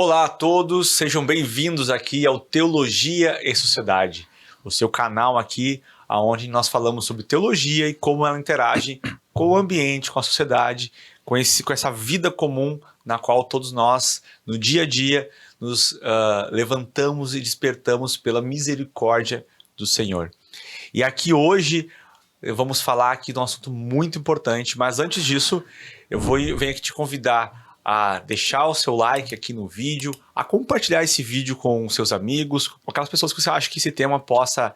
Olá a todos, sejam bem-vindos aqui ao Teologia e Sociedade, o seu canal aqui onde nós falamos sobre teologia e como ela interage com o ambiente, com a sociedade, com essa vida comum na qual todos nós, no dia a dia, nos levantamos e despertamos pela misericórdia do Senhor. E aqui hoje vamos falar aqui de um assunto muito importante, mas antes disso eu venho aqui te convidar a deixar o seu like aqui no vídeo, a compartilhar esse vídeo com seus amigos, com aquelas pessoas que você acha que esse tema possa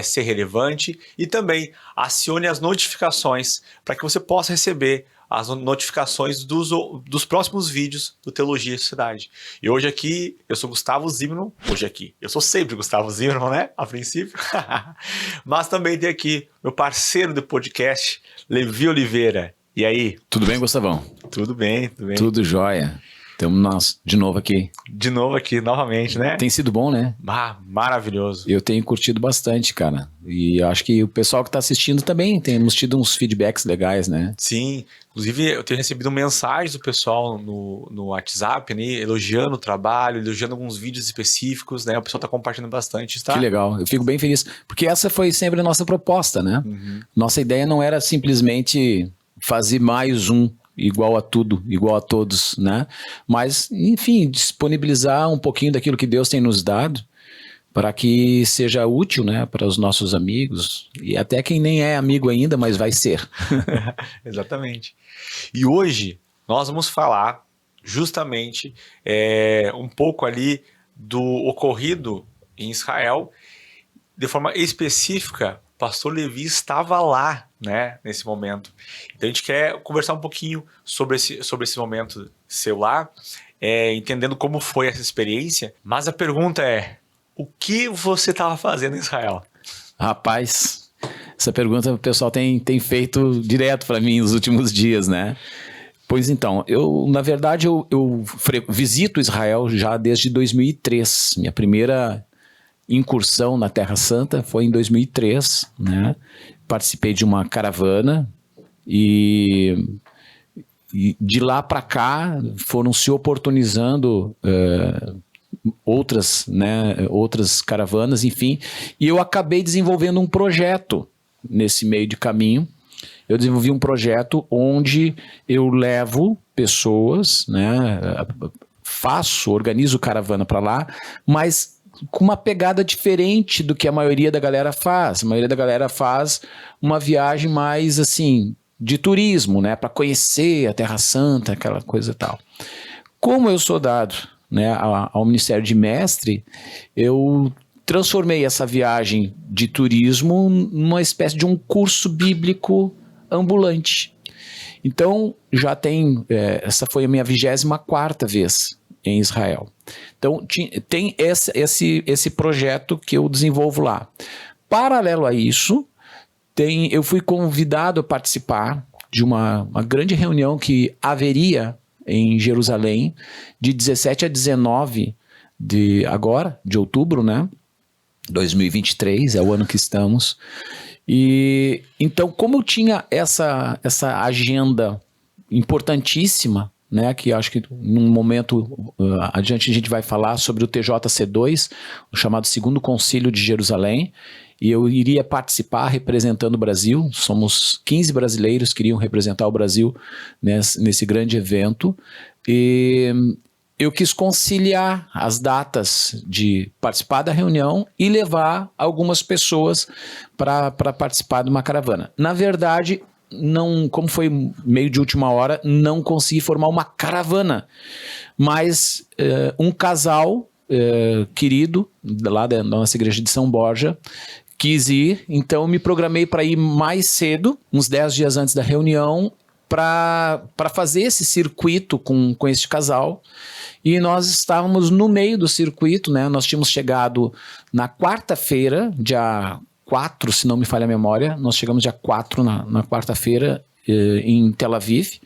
ser relevante, e também acione as notificações para que você possa receber as notificações dos próximos vídeos do Teologia e Sociedade. E hoje aqui, eu sou Gustavo Zimmermann, eu sou sempre Gustavo Zimmermann, né, a princípio, mas também tem aqui meu parceiro do podcast, Levi Oliveira. E aí? Tudo bem, Gustavão? Tudo bem, tudo bem. Tudo jóia. Estamos nós de novo aqui. De novo aqui, novamente, né? Tem sido bom, né? Maravilhoso. Eu tenho curtido bastante, cara. E acho que o pessoal que está assistindo também, temos tido uns feedbacks legais, né? Sim. Inclusive, eu tenho recebido mensagens do pessoal no WhatsApp, né? Elogiando o trabalho, elogiando alguns vídeos específicos, né? O pessoal está compartilhando bastante, tá? Que legal. Eu fico bem feliz. Porque essa foi sempre a nossa proposta, né? Uhum. Nossa ideia não era simplesmente fazer mais um igual a tudo, igual a todos, né? Mas, enfim, disponibilizar um pouquinho daquilo que Deus tem nos dado para que seja útil, né, para os nossos amigos e até quem nem é amigo ainda, mas vai ser. Exatamente. E hoje nós vamos falar justamente um pouco ali do ocorrido em Israel. De forma específica, o pastor Levi estava lá, né, nesse momento. Então a gente quer conversar um pouquinho sobre esse momento seu lá, entendendo como foi essa experiência. Mas a pergunta é, o que você estava fazendo em Israel? Rapaz, essa pergunta o pessoal tem feito direto para mim nos últimos dias, né? Pois então, na verdade, eu visito Israel já desde 2003. Minha primeira incursão na Terra Santa foi em 2003, né? Participei de uma caravana e de lá para cá foram se oportunizando outras caravanas, enfim, e eu acabei desenvolvendo um projeto nesse meio de caminho. Eu desenvolvi um projeto onde eu levo pessoas, né, organizo caravana para lá, mas com uma pegada diferente do que a maioria da galera faz. A maioria da galera faz uma viagem mais assim de turismo, né, para conhecer a Terra Santa, aquela coisa e tal. Como eu sou dado, né, ao Ministério de Mestre, eu transformei essa viagem de turismo numa espécie de um curso bíblico ambulante. Então, já essa foi a minha 24ª vez em Israel. Então, tem esse projeto que eu desenvolvo lá. Paralelo a isso, eu fui convidado a participar de uma grande reunião que haveria em Jerusalém, de 17 a 19 de outubro, né? 2023, é o ano que estamos. E então, como eu tinha essa agenda importantíssima, né, que acho que num momento adiante a gente vai falar sobre o TJC2, o chamado Segundo Concílio de Jerusalém, e eu iria participar representando o Brasil. Somos 15 brasileiros que iriam representar o Brasil nesse grande evento, e eu quis conciliar as datas de participar da reunião e levar algumas pessoas para participar de uma caravana. Na verdade, como foi meio de última hora, não consegui formar uma caravana, mas um casal querido lá da nossa igreja de São Borja quis ir, então me programei para ir mais cedo, uns 10 dias antes da reunião, para fazer esse circuito com este casal. E nós estávamos no meio do circuito, né? Nós tínhamos chegado na quarta-feira, dia 4, se não me falha a memória, nós chegamos dia 4 na quarta-feira em Tel Aviv,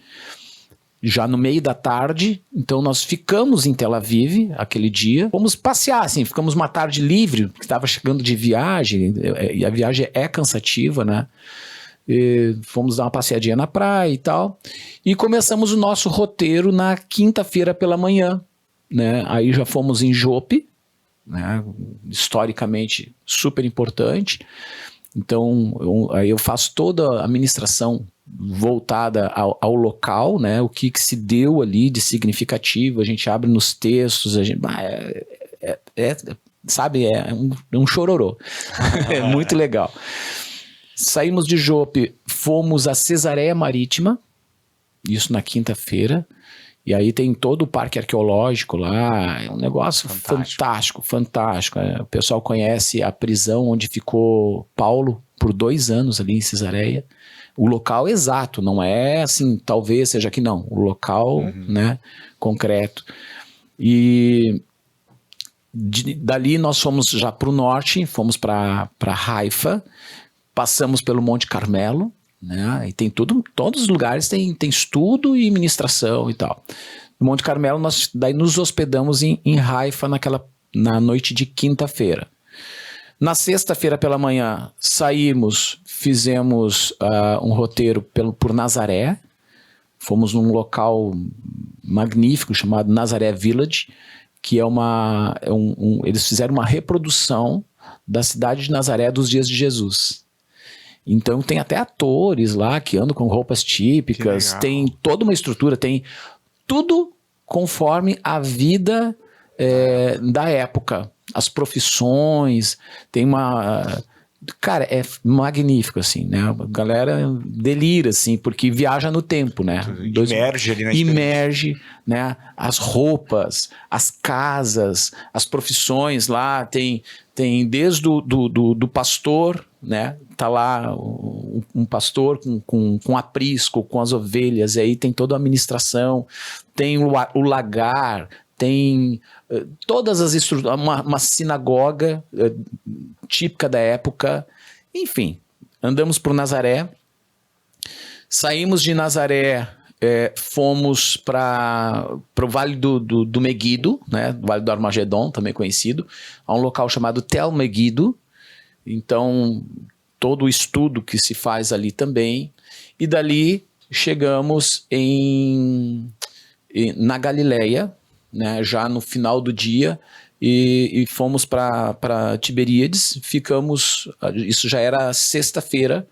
já no meio da tarde. Então nós ficamos em Tel Aviv aquele dia, fomos passear, assim, ficamos uma tarde livre, que estava chegando de viagem, e a viagem é cansativa, né? E fomos dar uma passeadinha na praia e tal, e começamos o nosso roteiro na quinta-feira pela manhã. né? Aí já fomos em Jope, né? Historicamente super importante. Então, aí eu faço toda a administração voltada ao local, né? O que se deu ali de significativo, a gente abre nos textos, a gente, sabe, é um chororô. É muito legal. Saímos de Jope, fomos a Cesareia Marítima, isso na quinta-feira, e aí tem todo o parque arqueológico lá, é um negócio fantástico. O pessoal conhece a prisão onde ficou Paulo por 2 anos ali em Cesareia. O local exato, não é assim, talvez seja aqui, não. O local, né, concreto. E dali nós fomos já para o norte, fomos para Haifa, passamos pelo Monte Carmelo, né, e tem todos os lugares tem estudo e ministração e tal. No Monte Carmelo nós daí nos hospedamos em Haifa na noite de quinta-feira. Na sexta-feira pela manhã saímos, fizemos um roteiro por Nazaré, fomos num local magnífico chamado Nazaré Village, que eles fizeram uma reprodução da cidade de Nazaré dos dias de Jesus. Então tem até atores lá que andam com roupas típicas, tem toda uma estrutura, tem tudo conforme a vida da época. As profissões, tem uma... Cara, é magnífico, assim, né? A galera delira, assim, porque viaja no tempo, né? Imerge ali na experiência. Imerge, né? As roupas, as casas, as profissões lá, tem desde do pastor, né? Tá lá um pastor com aprisco, com as ovelhas, e aí tem toda a administração, tem o lagar, tem todas as estruturas, uma sinagoga típica da época, enfim, andamos por Nazaré, saímos de Nazaré, fomos para o Vale do Meguido, né, Vale do Armagedon, também conhecido, a um local chamado Tel Meguido, então todo o estudo que se faz ali também, e dali chegamos na Galileia, né, já no final do dia, e fomos para Tiberíades, ficamos, isso já era sexta-feira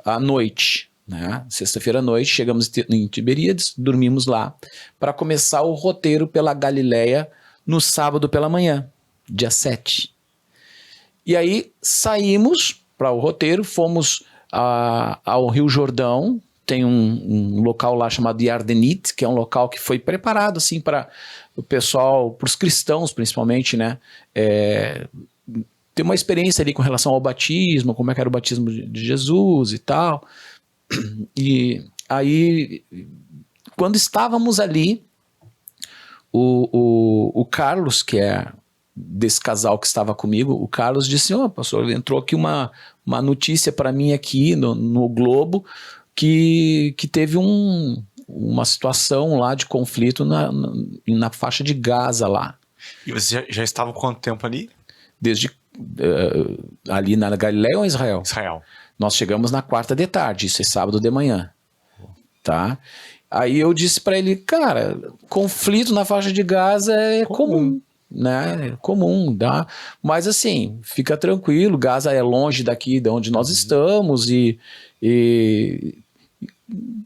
à noite, né, sexta-feira à noite, chegamos em Tiberíades, dormimos lá, para começar o roteiro pela Galileia no sábado pela manhã, dia 7. E aí saímos para o roteiro, fomos ao Rio Jordão, tem um local lá chamado Yardenit, que é um local que foi preparado assim para o pessoal, para os cristãos principalmente, né, ter uma experiência ali com relação ao batismo, como é que era o batismo de Jesus e tal. E aí, quando estávamos ali, o Carlos, que é desse casal que estava comigo, o Carlos disse: pastor, entrou aqui uma notícia para mim aqui no Globo, que teve uma situação lá de conflito na faixa de Gaza lá. E você já estava quanto tempo ali? Desde ali na Galileia ou em Israel? Israel. Nós chegamos na quarta de tarde, isso é sábado de manhã, tá? Aí eu disse para ele: cara, conflito na faixa de Gaza é comum, né? É comum, tá? Mas assim, fica tranquilo, Gaza é longe daqui de onde nós estamos e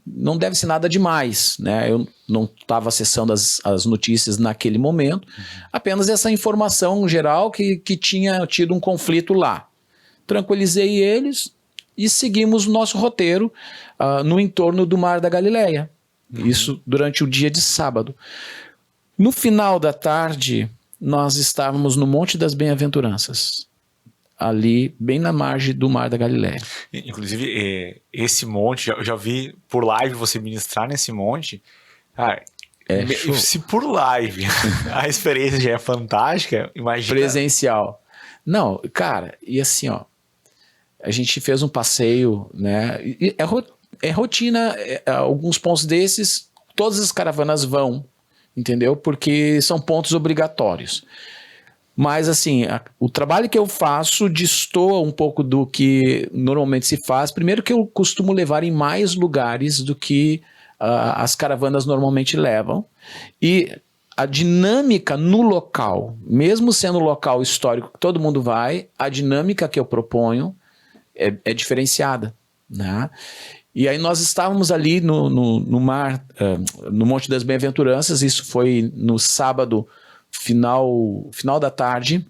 não deve ser nada demais, né? Eu não estava acessando as notícias naquele momento, apenas essa informação geral que tinha tido um conflito lá. Tranquilizei eles e seguimos o nosso roteiro no entorno do Mar da Galileia. Isso durante o dia de sábado. No final da tarde, nós estávamos no Monte das Bem-aventuranças, ali bem na margem do Mar da Galileia. Inclusive, esse monte, eu já vi por live você ministrar nesse monte. Cara, se por live a experiência já é fantástica, imagina... Presencial. Não, cara, e assim, ó, a gente fez um passeio, né, é rotina, alguns pontos desses, todas as caravanas vão, entendeu? Porque são pontos obrigatórios. Mas assim, o trabalho que eu faço destoa um pouco do que normalmente se faz. Primeiro que eu costumo levar em mais lugares do que as caravanas normalmente levam. E a dinâmica no local, mesmo sendo um local histórico que todo mundo vai, a dinâmica que eu proponho é diferenciada, né? E aí nós estávamos ali no mar, no Monte das Bem-aventuranças, isso foi no sábado, final da tarde,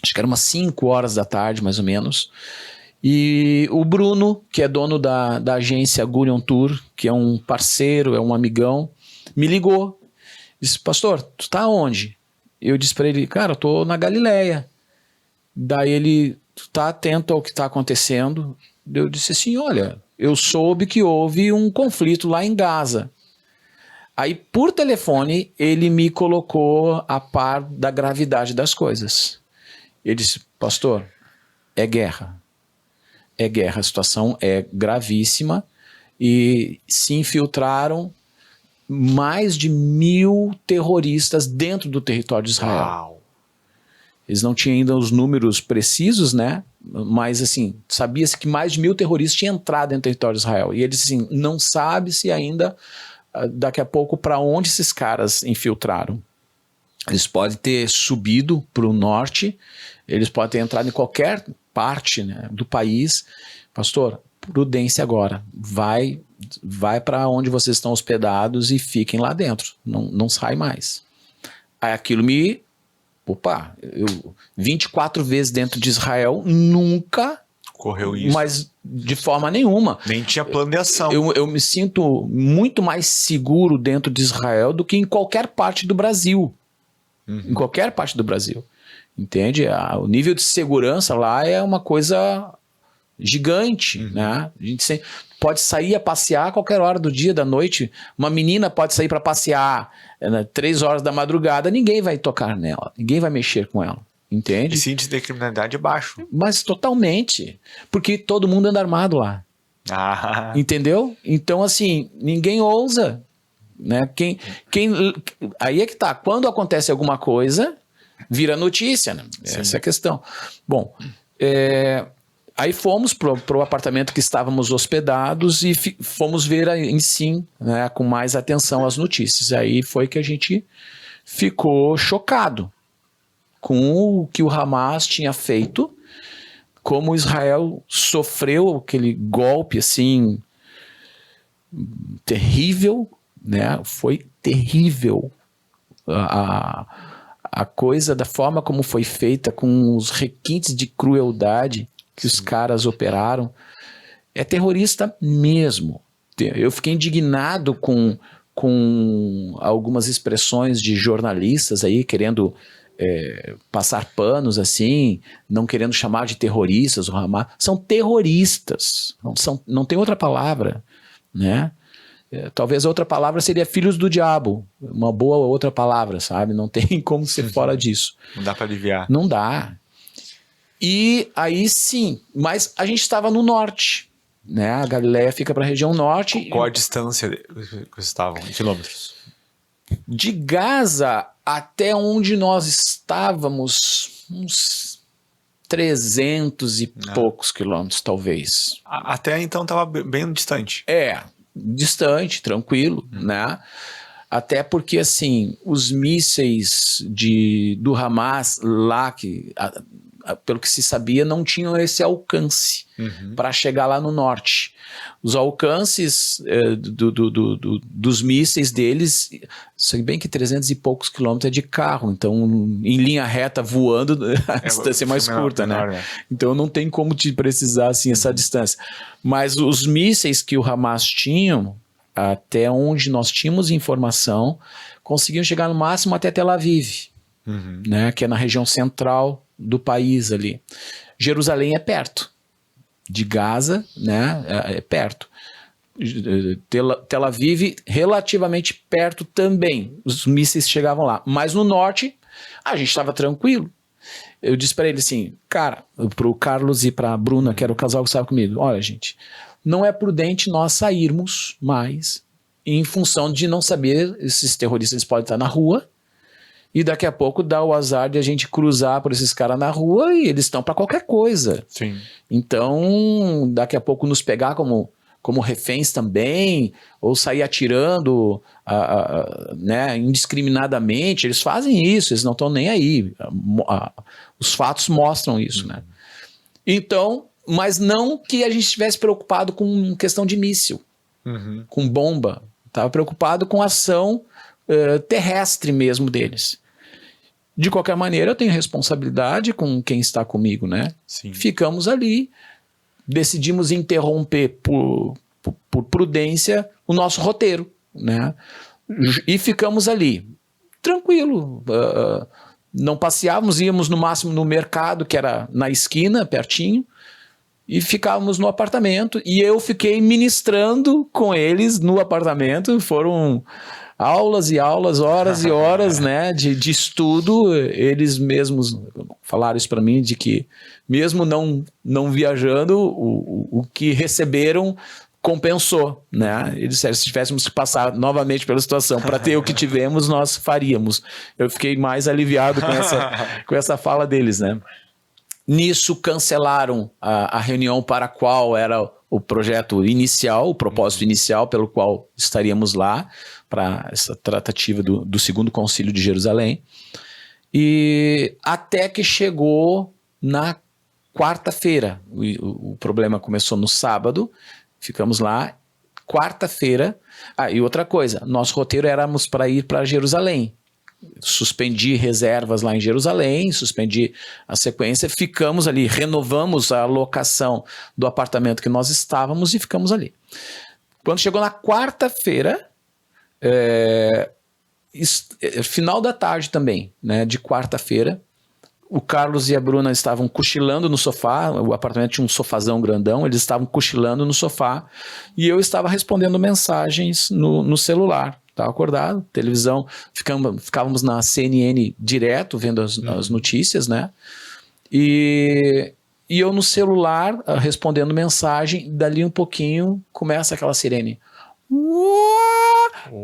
acho que era umas 5 horas da tarde, mais ou menos, e o Bruno, que é dono da agência Gurion Tour, que é um parceiro, é um amigão, me ligou, disse, pastor, tu tá onde? Eu disse para ele, cara, eu tô na Galileia. Daí ele, tu tá atento ao que tá acontecendo? Eu disse assim, olha, eu soube que houve um conflito lá em Gaza. Aí, por telefone, ele me colocou a par da gravidade das coisas. Ele disse, pastor, é guerra. É guerra, a situação é gravíssima e se infiltraram mais de 1.000 terroristas dentro do território de Israel. Uau. Eles não tinham ainda os números precisos, né? Mas, assim, sabia-se que mais de 1.000 terroristas tinham entrado dentro do território de Israel. E eles, assim, não sabe-se ainda, daqui a pouco, para onde esses caras infiltraram. Eles podem ter subido para o norte, eles podem ter entrado em qualquer parte, né, do país. Pastor, prudência agora. Vai para onde vocês estão hospedados e fiquem lá dentro. Não sai mais. Aí aquilo me... Opa, eu 24 vezes dentro de Israel, nunca Correu isso. mas de forma nenhuma. Nem tinha plano de ação. Eu me sinto muito mais seguro dentro de Israel do que em qualquer parte do Brasil. Em qualquer parte do Brasil. Entende? O nível de segurança lá é uma coisa gigante, né? A gente pode sair a passear a qualquer hora do dia, da noite. Uma menina pode sair para passear 3 horas da madrugada, ninguém vai tocar nela, ninguém vai mexer com ela. Entende? E índice de criminalidade é baixo. Mas totalmente. Porque todo mundo anda armado lá. Ah. Entendeu? Então, assim, ninguém ousa. Né? Aí é que tá. Quando acontece alguma coisa, vira notícia. Né? Essa é a questão. Bom, aí fomos pro apartamento que estávamos hospedados e fomos ver em si, né, com mais atenção as notícias. Aí foi que a gente ficou chocado com o que o Hamas tinha feito, como Israel sofreu aquele golpe assim terrível, né? Foi terrível a coisa, da forma como foi feita, com os requintes de crueldade que os caras operaram. É terrorista mesmo. Eu fiquei indignado com algumas expressões de jornalistas aí querendo passar panos assim, não querendo chamar de terroristas o Hamas. São terroristas, não tem outra palavra, né? Talvez a outra palavra seria filhos do diabo, uma boa outra palavra, sabe? Não tem como ser fora disso. Não dá para aliviar. Não dá. E aí sim, mas a gente estava no norte, né? A Galileia fica para a região norte. Qual a distância que vocês estavam, em quilômetros? De Gaza até onde nós estávamos, uns 300 e poucos quilômetros, talvez. Até então estava bem distante. Distante, tranquilo, né? Até porque, assim, os mísseis do Hamas lá, pelo que se sabia, não tinham esse alcance para chegar lá no norte. Os alcances dos mísseis deles, se bem que 300 e poucos quilômetros é de carro, então em linha reta voando a distância é mais curta, né? Então não tem como te precisar assim essa distância. Mas os mísseis que o Hamas tinham, até onde nós tínhamos informação, conseguiam chegar no máximo até Tel Aviv, né? Que é na região central do país ali. Jerusalém é perto. De Gaza, né, é perto. Tel Aviv, relativamente perto também. Os mísseis chegavam lá. Mas no norte, a gente estava tranquilo. Eu disse para ele assim, cara, pro Carlos e pra Bruna, que era o casal que estava comigo, olha, gente, não é prudente nós sairmos mais em função de não saber, esses terroristas eles podem estar na rua, e daqui a pouco dá o azar de a gente cruzar por esses caras na rua e eles estão para qualquer coisa. Sim. Então, daqui a pouco nos pegar como como reféns também, ou sair atirando né, indiscriminadamente. Eles fazem isso, eles não estão nem aí. Os fatos mostram isso, né? Então, mas não que a gente estivesse preocupado com questão de míssil, com bomba. Estava preocupado com a ação terrestre mesmo deles. De qualquer maneira, eu tenho responsabilidade com quem está comigo, né? Sim. Ficamos ali, decidimos interromper por prudência o nosso roteiro, né? E ficamos ali, tranquilo. Não passeávamos, íamos no máximo no mercado, que era na esquina, pertinho, e ficávamos no apartamento. E eu fiquei ministrando com eles no apartamento. Foram aulas e aulas, horas e horas, né, de estudo. Eles mesmos falaram isso para mim, de que mesmo não viajando, o que receberam compensou, né? Eles disseram, se tivéssemos que passar novamente pela situação para ter o que tivemos, nós faríamos. Eu fiquei mais aliviado com essa fala deles, né? Nisso cancelaram a reunião para a qual era o projeto inicial, o propósito inicial pelo qual estaríamos lá, para essa tratativa do Segundo Concílio de Jerusalém. E até que chegou na quarta-feira. O problema começou no sábado, ficamos lá. Quarta-feira. E outra coisa, nosso roteiro éramos para ir para Jerusalém. Suspendi reservas lá em Jerusalém, suspendi a sequência, ficamos ali, renovamos a locação do apartamento que nós estávamos e ficamos ali. Quando chegou na quarta-feira, final da tarde também, né, de quarta-feira, o Carlos e a Bruna estavam cochilando no sofá, o apartamento tinha um sofazão grandão, eles estavam cochilando no sofá e eu estava respondendo mensagens no celular. Estava acordado, televisão, ficávamos na CNN direto, vendo as notícias, né? E eu no celular, respondendo mensagem, dali um pouquinho, começa aquela sirene.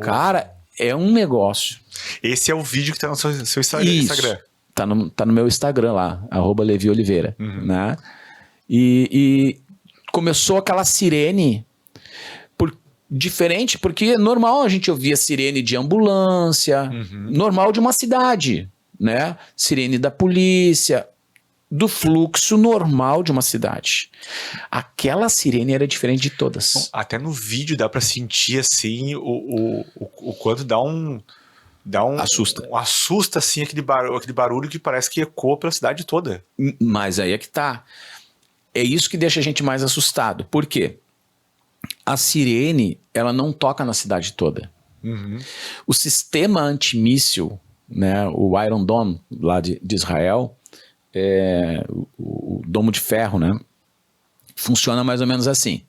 Cara, é um negócio. Esse é o vídeo que está no seu Instagram. Tá no meu Instagram lá, @LeviOliveira, né? E começou aquela sirene... Diferente, porque é normal a gente ouvir a sirene de ambulância, normal de uma cidade, né? Sirene da polícia, do fluxo normal de uma cidade. Aquela sirene era diferente de todas. Até no vídeo dá pra sentir assim o quanto dá um assusta. Assusta assim aquele barulho que parece que ecoa pela cidade toda. Mas aí é que tá. É isso que deixa a gente mais assustado. Por quê? A sirene, ela não toca na cidade toda. O sistema antimíssil, né, o Iron Dome, lá de Israel, o domo de ferro, né, funciona mais ou menos assim.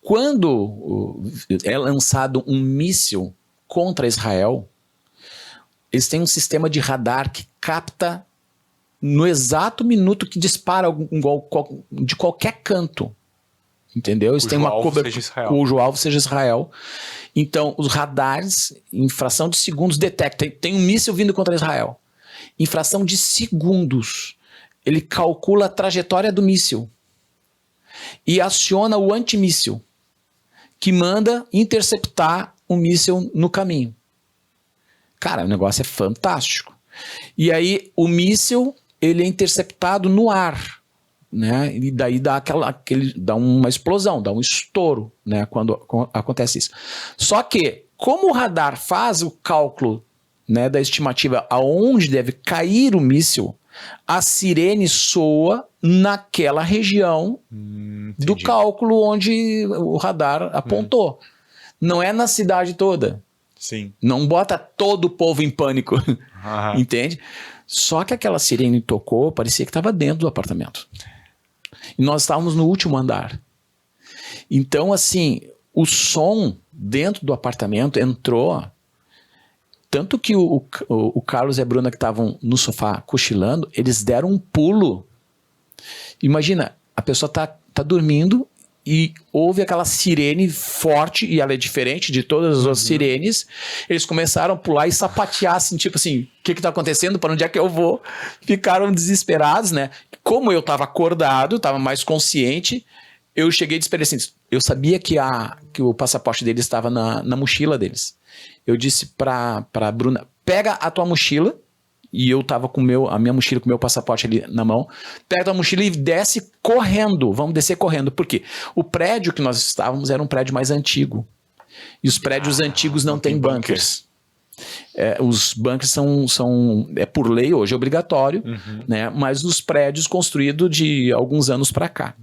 Quando é lançado um míssil contra Israel, eles têm um sistema de radar que capta no exato minuto que dispara de qualquer canto. Entendeu? Eles têm uma cobertura cujo alvo seja Israel. Então, os radares, em fração de segundos, detectam. Tem um míssil vindo contra Israel. Em fração de segundos, ele calcula a trajetória do míssil e aciona o antimíssil, que manda interceptar o míssil no caminho. Cara, o negócio é fantástico. E aí, o míssil, ele é interceptado no ar. Né? E daí dá uma explosão, dá um estouro, né? Quando acontece isso. Só que, como o radar faz o cálculo, né, da estimativa aonde deve cair o míssil, a sirene soa naquela região do cálculo onde o radar apontou. Não é na cidade toda. Sim. Não bota todo o povo em pânico. Entende? Só que aquela sirene tocou, parecia que estava dentro do apartamento. E nós estávamos no último andar. Então, assim, o som dentro do apartamento entrou. Tanto que o Carlos e a Bruna, que estavam no sofá cochilando, eles deram um pulo. Imagina, a pessoa tá dormindo e ouve aquela sirene forte, e ela é diferente de todas as outras sirenes. Eles começaram a pular e sapatear, assim, tipo assim, o que tá acontecendo? Para onde é que eu vou? Ficaram desesperados, né? Como eu tava acordado, tava mais consciente, eu cheguei e esperei assim, eu sabia que o passaporte deles estava na mochila deles. Eu disse pra Bruna, pega a tua mochila, e eu tava com a minha mochila, com o meu passaporte ali na mão, pega a tua mochila e desce correndo, vamos descer correndo. Por quê? O prédio que nós estávamos era um prédio mais antigo. E os prédios antigos não têm bunkers. Os bunkers é por lei hoje, é obrigatório, né? Mas os prédios construídos de alguns anos para cá.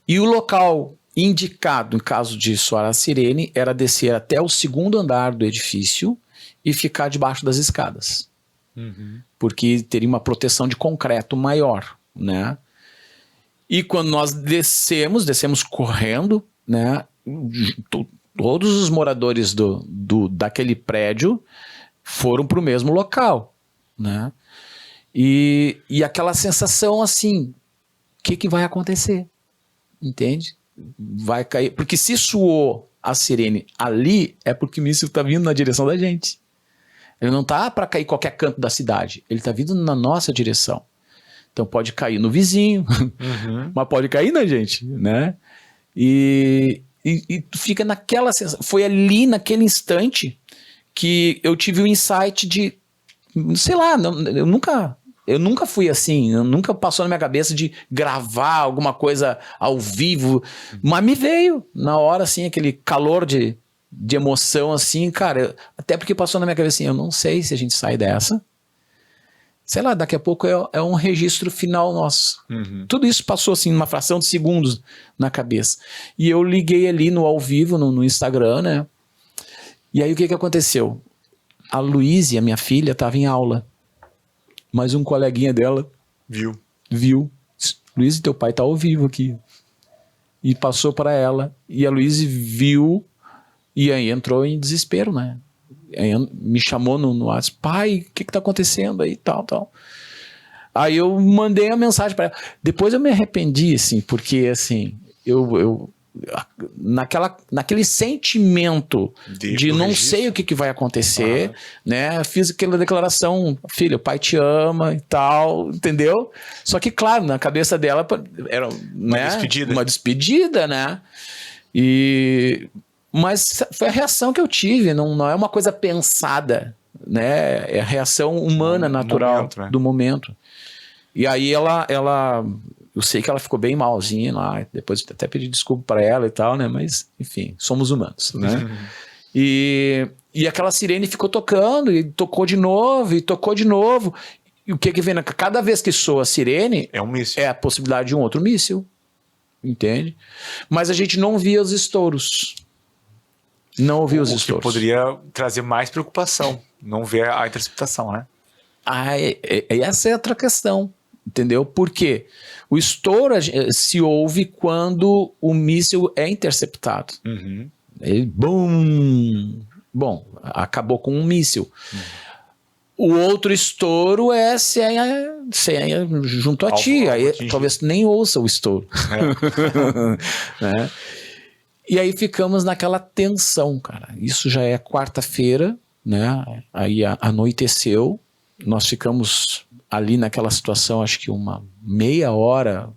E o local indicado, em caso de soar a sirene, era descer até o 2º andar do edifício e ficar debaixo das escadas. Porque teria uma proteção de concreto maior, né? E quando nós descemos correndo, né? Todos os moradores daquele prédio foram para o mesmo local, né? E aquela sensação assim, o que vai acontecer? Entende? Vai cair. Porque se soou a sirene ali, é porque o míssil está vindo na direção da gente. Ele não está para cair em qualquer canto da cidade. Ele está vindo na nossa direção. Então pode cair no vizinho, mas pode cair na gente, né? E tu fica naquela sensação. Foi ali, naquele instante, que eu tive o insight de, sei lá, eu nunca fui assim, nunca passou na minha cabeça de gravar alguma coisa ao vivo, mas me veio na hora, assim, aquele calor de emoção, assim, cara, até porque passou na minha cabeça assim, eu não sei se a gente sai dessa, sei lá, daqui a pouco é um registro final nosso. Tudo isso passou assim, numa fração de segundos na cabeça. E eu liguei ali no ao vivo, no Instagram, né? E aí o que aconteceu? A Luíse, a minha filha, estava em aula. Mas um coleguinha dela viu. Luíse, teu pai tá ao vivo aqui. E passou para ela. E a Luíse viu e aí entrou em desespero, né? Aí me chamou no WhatsApp, pai, o que tá acontecendo aí, tal. Aí eu mandei a mensagem para ela. Depois eu me arrependi, assim, porque, assim, naquele sentimento de não sei o que vai acontecer, né? Fiz aquela declaração, filho, o pai te ama e tal, entendeu? Só que, claro, na cabeça dela era uma despedida, né? Mas foi a reação que eu tive, não é uma coisa pensada, né? É a reação humana, natural do momento. E aí eu sei que ela ficou bem malzinha lá, depois até pedi desculpa para ela e tal, né? Mas, enfim, somos humanos, né? E aquela sirene ficou tocando, e tocou de novo, e tocou de novo. E o que vem? Cada vez que soa a sirene, é um míssil. É a possibilidade de um outro míssil, entende? Mas a gente não via os estouros. Não ouvi os estouros. O que poderia trazer mais preocupação, não ver a interceptação, né? Essa é outra questão, entendeu? Porque o estouro se ouve quando o míssil é interceptado. Ele, bum! Bom, acabou com um míssil. O outro estouro é se é junto a ti. Aí talvez nem ouça o estouro. Né? E aí ficamos naquela tensão, cara. Isso já é quarta-feira, né? Aí anoiteceu. Nós ficamos ali naquela situação, acho que uma meia hora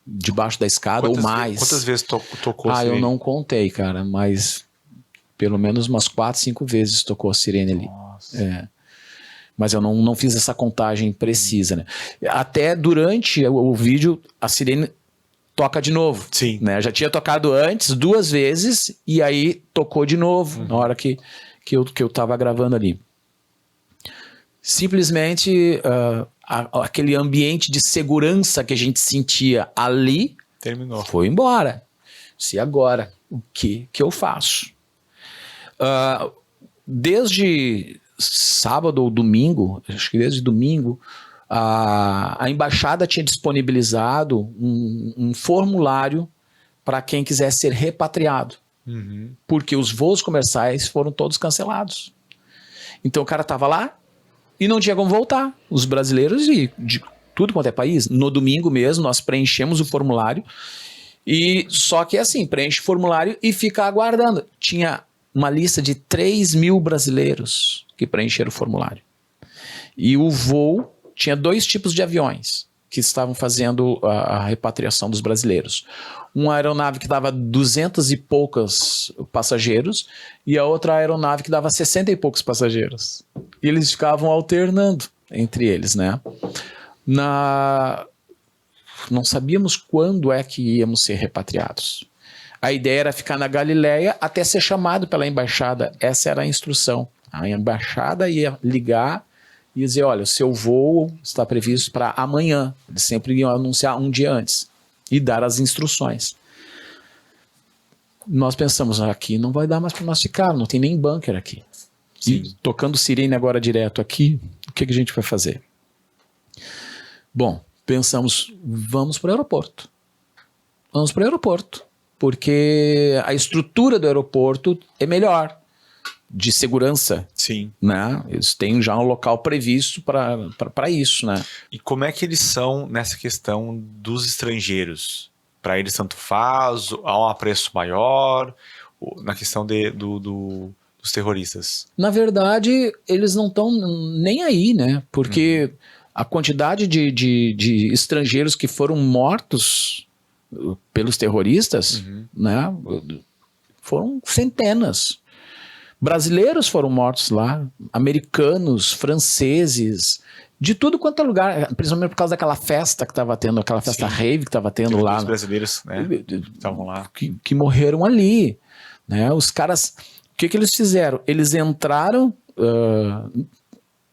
debaixo da escada ou mais. Quantas vezes tocou a sirene? Eu não contei, cara, mas pelo menos umas 4, 5 vezes tocou a sirene ali. Nossa. Mas eu não fiz essa contagem precisa, né? Até durante o vídeo, a sirene toca de novo. Sim. Né? Já tinha tocado antes 2 vezes e aí tocou de novo na hora que eu tava gravando ali. Simplesmente aquele ambiente de segurança que a gente sentia ali terminou. Foi embora. Se agora, o que eu faço? Desde sábado ou domingo, acho que desde domingo, a embaixada tinha disponibilizado um formulário para quem quiser ser repatriado. Porque os voos comerciais foram todos cancelados. Então o cara estava lá e não tinha como voltar. Os brasileiros de tudo quanto é país. No domingo mesmo, nós preenchemos o formulário. E só que assim, preenche o formulário e fica aguardando. Tinha uma lista de 3.000 brasileiros que preencheram o formulário. E o voo tinha 2 tipos de aviões que estavam fazendo a repatriação dos brasileiros. Uma aeronave que dava 200 e poucos passageiros e a outra aeronave que dava 60 e poucos passageiros. E eles ficavam alternando entre eles, né? Não sabíamos quando é que íamos ser repatriados. A ideia era ficar na Galileia até ser chamado pela embaixada. Essa era a instrução. A embaixada ia ligar e dizer, olha, o seu voo está previsto para amanhã. Eles sempre iam anunciar um dia antes e dar as instruções. Nós pensamos, aqui não vai dar mais para nós ficar, não tem nem bunker aqui. E tocando sirene agora direto aqui, o que a gente vai fazer? Bom, pensamos, vamos para o aeroporto. Vamos para o aeroporto, porque a estrutura do aeroporto é melhor, de segurança. Sim. Né? Eles têm já um local previsto para isso, né? E como é que eles são nessa questão dos estrangeiros? Para eles tanto faz, há um preço maior, na questão dos terroristas? Na verdade, eles não estão nem aí, né? Porque a quantidade de estrangeiros que foram mortos pelos terroristas, né? Foram centenas. Brasileiros foram mortos lá, americanos, franceses, de tudo quanto é lugar, principalmente por causa daquela festa que estava tendo, aquela festa rave que estava tendo lá. Os brasileiros, né, estavam lá. Que morreram ali, né? Os caras, o que eles fizeram? Eles entraram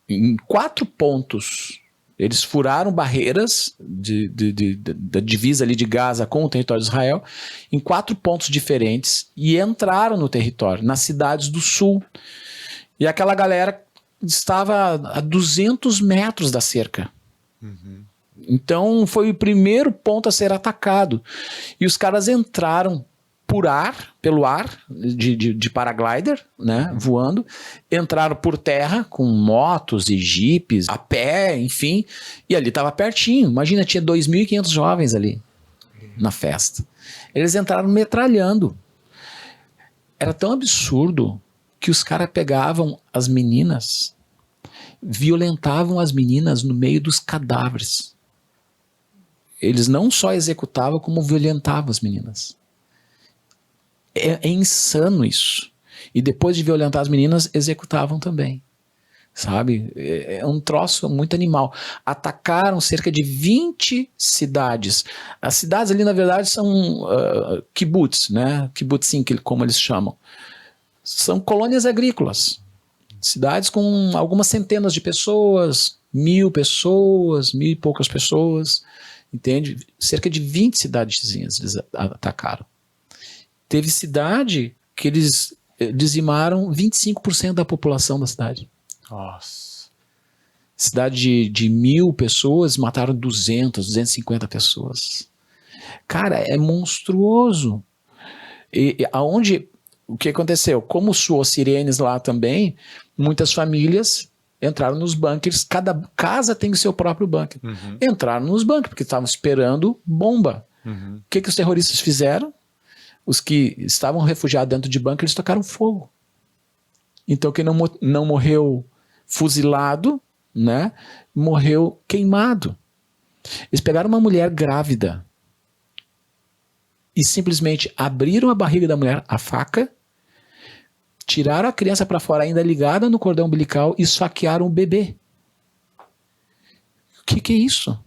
em 4 pontos. Eles furaram barreiras da divisa ali de Gaza com o território de Israel em 4 pontos diferentes e entraram no território, nas cidades do sul. E aquela galera estava a 200 metros da cerca. Então foi o primeiro ponto a ser atacado. E os caras entraram pelo ar, de paraglider, né, voando, entraram por terra com motos e jipes, a pé, enfim, e ali estava pertinho. Imagina, tinha 2.500 jovens ali na festa. Eles entraram metralhando. Era tão absurdo que os caras pegavam as meninas, violentavam as meninas no meio dos cadáveres. Eles não só executavam, como violentavam as meninas. É insano isso. E depois de violentar as meninas, executavam também. Sabe? É um troço muito animal. Atacaram cerca de 20 cidades. As cidades ali, na verdade, são kibbutz, né? Kibbutzim, como eles chamam. São colônias agrícolas. Cidades com algumas centenas de pessoas, 1.000 pessoas, 1.000 e poucas pessoas. Entende? Cerca de 20 cidadezinhas eles atacaram. Teve cidade que eles dizimaram 25% da população da cidade. Nossa. Cidade de 1.000 pessoas, mataram 250 pessoas. Cara, é monstruoso. O que aconteceu? Como soou sirenes lá também, muitas famílias entraram nos bunkers. Cada casa tem o seu próprio bunker. Entraram nos bunkers, porque estavam esperando bomba. O que os terroristas fizeram? Os que estavam refugiados dentro de bunker, eles tocaram fogo. Então quem não morreu fuzilado, né, morreu queimado. Eles pegaram uma mulher grávida e simplesmente abriram a barriga da mulher, a faca, tiraram a criança para fora ainda ligada no cordão umbilical e esfaquearam o bebê. O que é isso?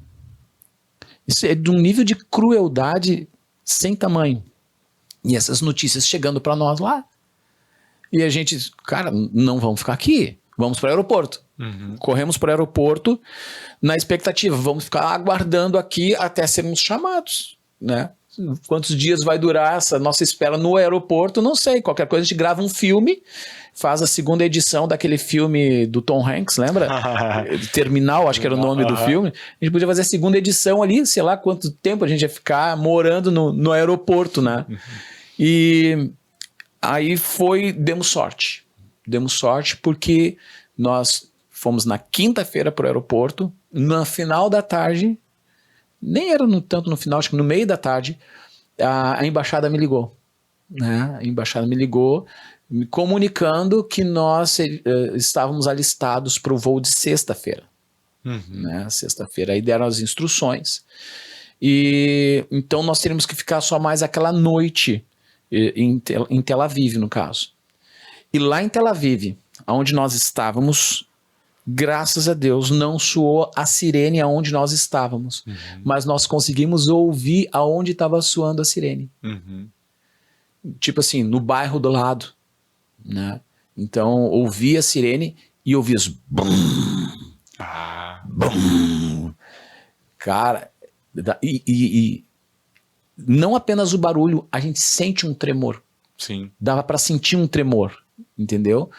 Isso é de um nível de crueldade sem tamanho. E essas notícias chegando para nós lá. E a gente, cara, não vamos ficar aqui. Vamos para o aeroporto. Corremos para o aeroporto na expectativa. Vamos ficar aguardando aqui até sermos chamados, né? Quantos dias vai durar essa nossa espera no aeroporto? Não sei. Qualquer coisa a gente grava um filme, faz a 2ª edição daquele filme do Tom Hanks, lembra? Terminal, acho que era o nome do filme. A gente podia fazer a 2ª edição ali, sei lá quanto tempo a gente ia ficar morando no aeroporto, né? E aí demos sorte. Demos sorte porque nós fomos na quinta-feira para o aeroporto, no final da tarde, nem era tanto no final, acho que no meio da tarde, a embaixada me ligou. Né? A embaixada me ligou, me comunicando que nós estávamos alistados para o voo de sexta-feira. né? Sexta-feira. Aí deram as instruções. E então nós teríamos que ficar só mais aquela noite em Tel Aviv, no caso. E lá em Tel Aviv, onde nós estávamos, graças a Deus, não soou a sirene aonde nós estávamos, mas nós conseguimos ouvir aonde estava soando a sirene. Tipo assim, no bairro do lado, né? Então, ouvi a sirene e ouvi os bum, bum. Cara, e não apenas o barulho, a gente sente um tremor. Sim. Dava para sentir um tremor, entendeu?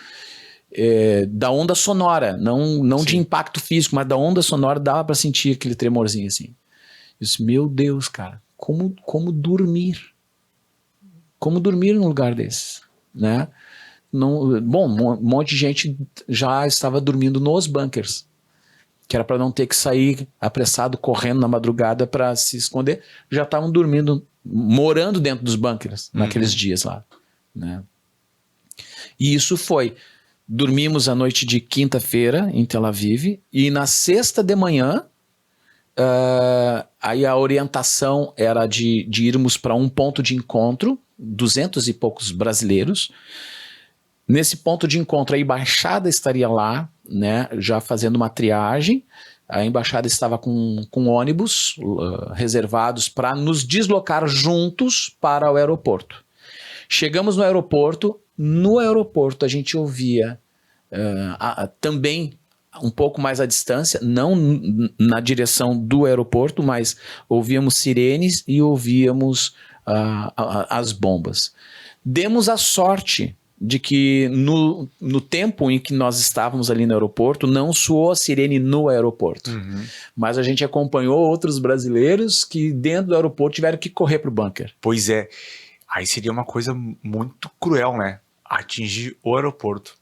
Da onda sonora, não de impacto físico, mas da onda sonora dava para sentir aquele tremorzinho assim. Eu disse, meu Deus, cara, como dormir? Como dormir num lugar desse, né? Bom, um monte de gente já estava dormindo nos bunkers, que era para não ter que sair apressado, correndo na madrugada para se esconder. Já estavam dormindo, morando dentro dos bunkers naqueles dias lá, né? E isso foi... Dormimos a noite de quinta-feira em Tel Aviv e na sexta de manhã, aí a orientação era de irmos para um ponto de encontro, 200 e poucos brasileiros. Nesse ponto de encontro, a embaixada estaria lá, né, já fazendo uma triagem. A embaixada estava com ônibus reservados para nos deslocar juntos para o aeroporto. Chegamos no aeroporto. No aeroporto a gente ouvia também um pouco mais à distância, não na direção do aeroporto, mas ouvíamos sirenes e ouvíamos as bombas. Demos a sorte de que no tempo em que nós estávamos ali no aeroporto, não soou a sirene no aeroporto. Mas a gente acompanhou outros brasileiros que dentro do aeroporto tiveram que correr para o bunker. Pois é. Aí seria uma coisa muito cruel, né? Atingir o aeroporto.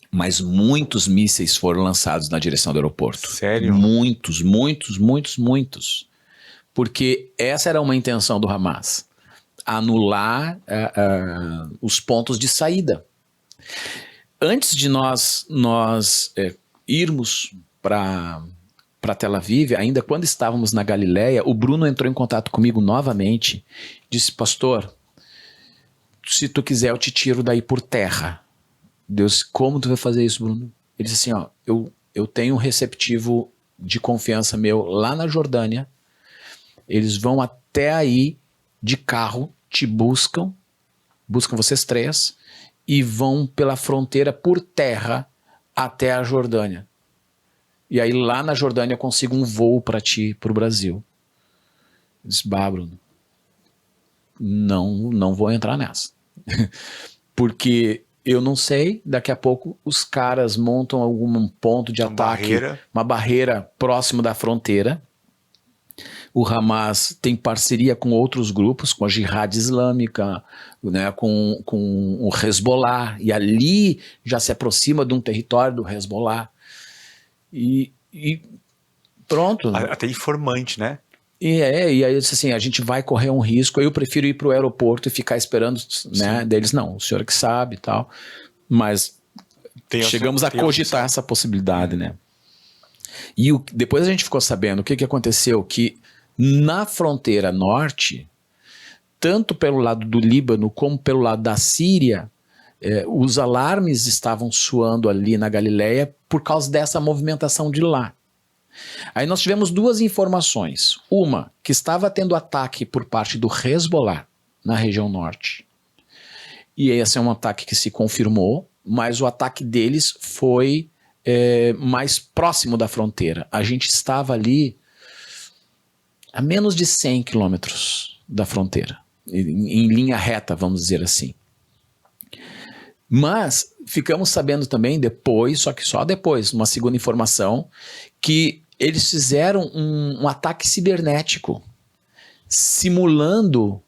Mas muitos mísseis foram lançados na direção do aeroporto. Sério? Muitos. Porque essa era uma intenção do Hamas. Anular os pontos de saída. Antes de nós irmos para Tel Aviv, ainda quando estávamos na Galileia, o Bruno entrou em contato comigo novamente, disse, pastor, se tu quiser eu te tiro daí por terra. Deus, como tu vai fazer isso, Bruno? Ele disse assim, ó, eu tenho um receptivo de confiança meu lá na Jordânia, eles vão até aí de carro, te buscam vocês três, e vão pela fronteira por terra até a Jordânia. E aí lá na Jordânia eu consigo um voo para ti, para o Brasil. Eu disse, Bruno, não vou entrar nessa. Porque eu não sei, daqui a pouco os caras montam algum ponto de ataque, uma barreira próximo da fronteira. O Hamas tem parceria com outros grupos, com a Jihad Islâmica, né, com o Hezbollah, e ali já se aproxima de um território do Hezbollah. E pronto. Até informante, né? E aí eu disse assim, a gente vai correr um risco, eu prefiro ir para o aeroporto e ficar esperando, né? Deles, não, o senhor que sabe e tal. Mas chegamos a cogitar essa possibilidade, né? E depois a gente ficou sabendo o que aconteceu, que na fronteira norte, tanto pelo lado do Líbano como pelo lado da Síria, os alarmes estavam soando ali na Galileia por causa dessa movimentação de lá. Aí nós tivemos duas informações. Uma, que estava tendo ataque por parte do Hezbollah na região norte. E esse é um ataque que se confirmou, mas o ataque deles foi mais próximo da fronteira. A gente estava ali a menos de 100 quilômetros da fronteira, em linha reta, vamos dizer assim. Mas ficamos sabendo também depois, só que só depois, uma segunda informação, que eles fizeram um ataque cibernético, simulando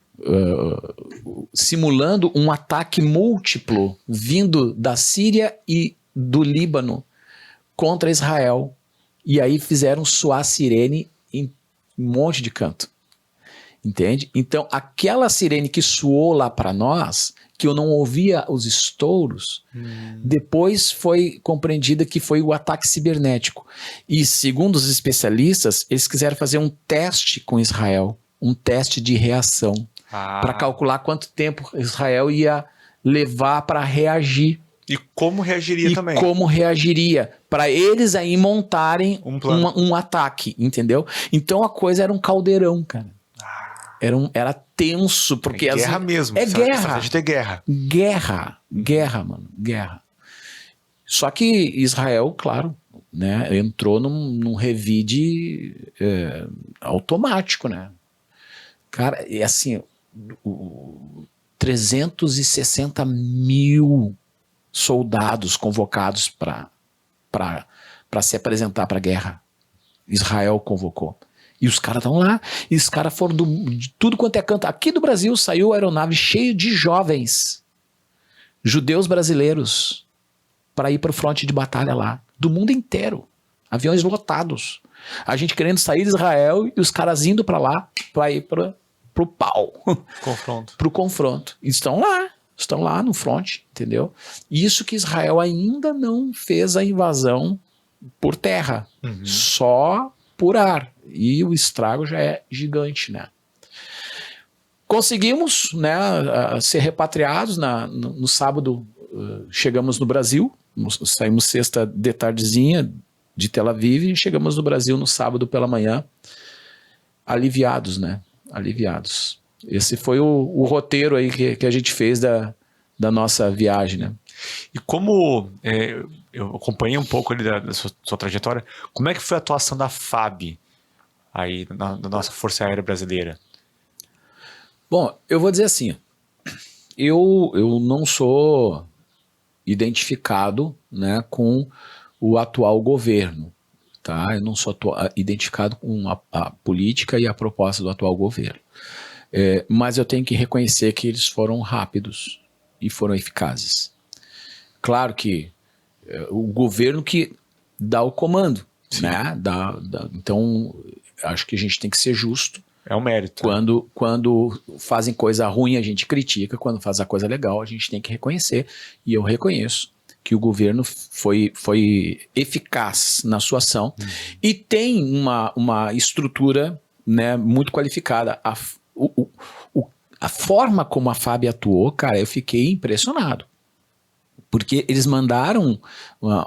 um ataque múltiplo vindo da Síria e do Líbano contra Israel. E aí fizeram soar sirene em um monte de canto. Entende? Então, aquela sirene que soou lá para nós, que eu não ouvia os estouros, depois foi compreendida que foi o ataque cibernético. E, segundo os especialistas, eles quiseram fazer um teste com Israel, um teste de reação, para calcular quanto tempo Israel ia levar para reagir. E como reagiria também. Como reagiria, para eles aí montarem um ataque, entendeu? Então a coisa era um caldeirão, cara. Era tenso, porque... É guerra mesmo. É guerra. De ter guerra. Guerra, mano. Guerra. Só que Israel, claro, né, entrou num revide automático, né? Cara, e assim, 360 mil soldados convocados para se apresentar para a guerra. Israel convocou. E os caras estão lá, e os caras foram de tudo quanto é canto. Aqui do Brasil saiu a aeronave cheia de jovens, judeus brasileiros, para ir para o fronte de batalha lá. Do mundo inteiro. Aviões lotados. A gente querendo sair de Israel e os caras indo para lá para ir para o pau. Confronto. Para o confronto. Estão lá no fronte, entendeu? Isso que Israel ainda não fez a invasão por terra. Só por ar. E o estrago já é gigante, né? Conseguimos, né, ser repatriados no sábado. Chegamos no Brasil, saímos sexta de tardezinha de Tel Aviv e chegamos no Brasil no sábado pela manhã, aliviados, né? Aliviados. Esse foi o roteiro aí que a gente fez da nossa viagem, né? E como eu acompanhei um pouco ali da sua trajetória, como é que foi a atuação da FAB aí na nossa Força Aérea Brasileira? Bom, eu vou dizer assim, eu não sou identificado, né, com o atual governo, tá? Eu não sou identificado com a política e a proposta do atual governo. Mas eu tenho que reconhecer que eles foram rápidos e foram eficazes. Claro que o governo que dá o comando, né? Então, acho que a gente tem que ser justo. É um mérito. Quando fazem coisa ruim, a gente critica. Quando faz a coisa legal, a gente tem que reconhecer. E eu reconheço que o governo foi eficaz na sua ação e tem uma estrutura, né, muito qualificada. A forma como a FAB atuou, cara, eu fiquei impressionado. Porque eles mandaram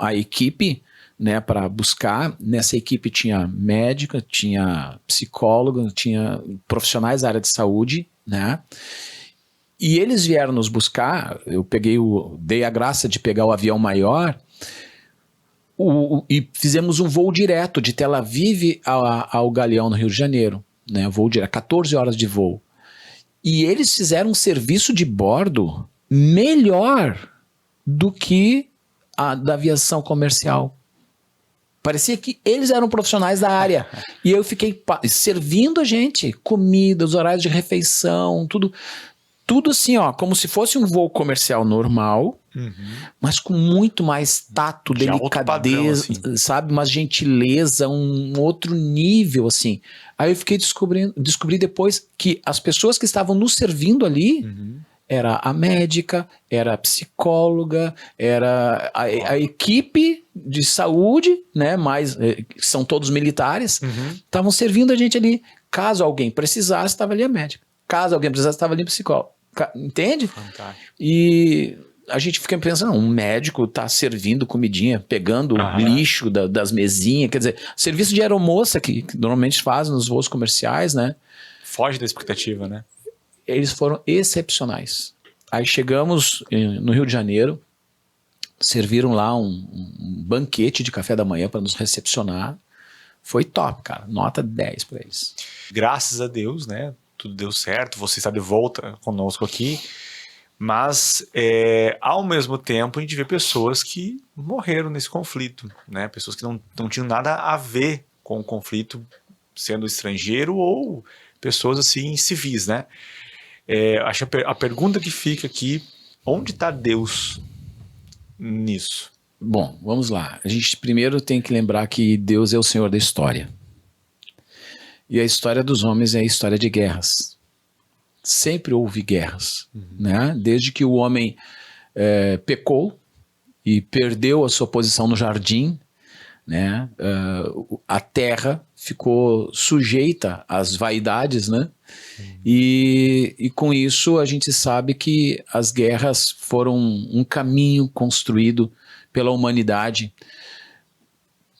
a equipe, né, para buscar. Nessa equipe tinha médica, tinha psicóloga, tinha profissionais da área de saúde, né? E eles vieram nos buscar. Eu dei a graça de pegar o avião maior e fizemos um voo direto de Tel Aviv ao Galeão, no Rio de Janeiro, né? Voo direto, 14 horas de voo. E eles fizeram um serviço de bordo melhor do que a da aviação comercial. Parecia que eles eram profissionais da área. E eu fiquei servindo a gente, comida, os horários de refeição, tudo assim, ó, como se fosse um voo comercial normal, mas com muito mais tato, de delicadeza, padrão, assim. sabe? Uma gentileza, um outro nível, assim. Aí eu descobri depois que as pessoas que estavam nos servindo ali era a médica, era a psicóloga, era a equipe de saúde, né? São todos militares, estavam servindo a gente ali. Caso alguém precisasse, estava ali a médica. Caso alguém precisasse, estava ali o psicólogo. Entende? Fantástico. E a gente fica pensando, um médico está servindo comidinha, pegando lixo das mesinhas, quer dizer, serviço de aeromoça que normalmente fazem nos voos comerciais, né? Foge da expectativa, né? Eles foram excepcionais. Aí chegamos no Rio de Janeiro, serviram lá um banquete de café da manhã para nos recepcionar. Foi top, cara. Nota 10 para eles. Graças a Deus, né? Tudo deu certo, você está de volta conosco aqui. Mas, ao mesmo tempo, a gente vê pessoas que morreram nesse conflito, né? Pessoas que não tinham nada a ver com o conflito, sendo estrangeiro ou pessoas assim civis, né? Acho que a pergunta que fica aqui, onde está Deus nisso? Bom, vamos lá. A gente primeiro tem que lembrar que Deus é o Senhor da história. E a história dos homens é a história de guerras. Sempre houve guerras, né? Desde que o homem pecou e perdeu a sua posição no jardim, né? A terra ficou sujeita às vaidades, né? E com isso a gente sabe que as guerras foram um caminho construído pela humanidade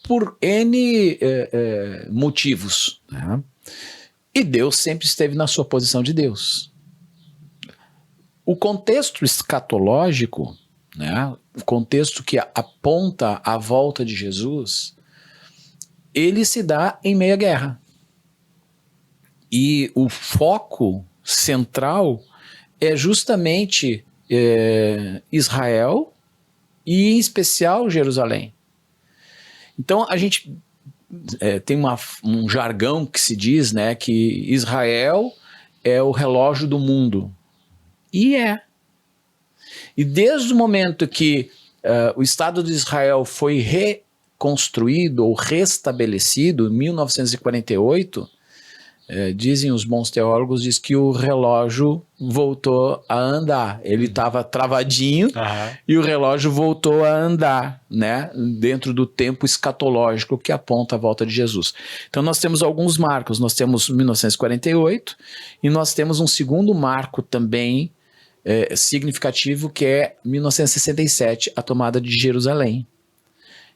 por N motivos, né? E Deus sempre esteve na sua posição de Deus. O contexto escatológico, né, o contexto que aponta à volta de Jesus, ele se dá em meio à guerra. E o foco central é justamente Israel e, em especial, Jerusalém. Então, a gente tem um jargão que se diz, né, que Israel é o relógio do mundo. E é. E desde o momento que o Estado de Israel foi reconstruído ou restabelecido, em 1948, dizem os bons teólogos, diz que o relógio voltou a andar. Ele estava travadinho e o relógio voltou a andar, né, dentro do tempo escatológico que aponta a volta de Jesus. Então nós temos alguns marcos. Nós temos 1948 e nós temos um segundo marco também significativo, que é 1967, a tomada de Jerusalém.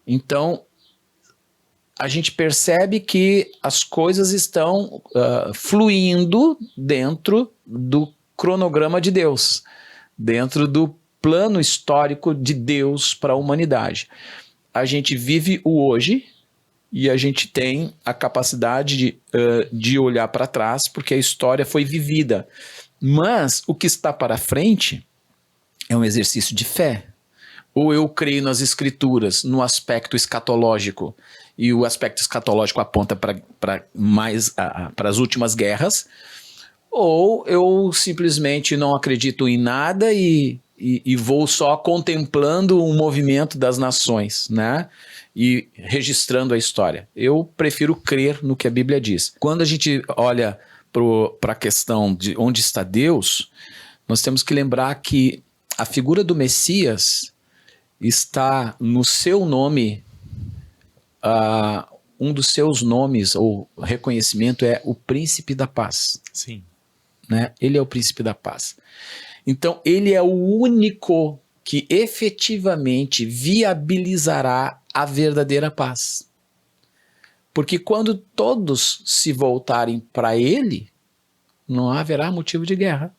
Então a gente percebe que as coisas estão fluindo dentro do cronograma de Deus, dentro do plano histórico de Deus para a humanidade. A gente vive o hoje e a gente tem a capacidade de olhar para trás, porque a história foi vivida. Mas o que está para frente é um exercício de fé. Ou eu creio nas escrituras, no aspecto escatológico, e o aspecto escatológico aponta para as últimas guerras, ou eu simplesmente não acredito em nada e vou só contemplando o movimento das nações, né? E registrando a história. Eu prefiro crer no que a Bíblia diz. Quando a gente olha para a questão de onde está Deus, nós temos que lembrar que a figura do Messias está no seu nome. Um dos seus nomes ou reconhecimento é o Príncipe da Paz. Sim. Né? Ele é o Príncipe da Paz. Então, ele é o único que efetivamente viabilizará a verdadeira paz. Porque quando todos se voltarem para ele, não haverá motivo de guerra.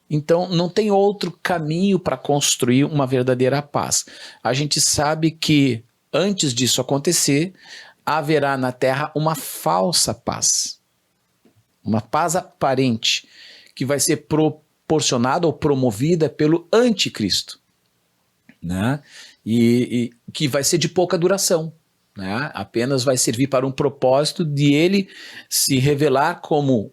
Então, não tem outro caminho para construir uma verdadeira paz. A gente sabe que, antes disso acontecer, haverá na Terra uma falsa paz. Uma paz aparente, que vai ser proporcionada ou promovida pelo anticristo, né? E que vai ser de pouca duração, né? Apenas vai servir para um propósito de ele se revelar como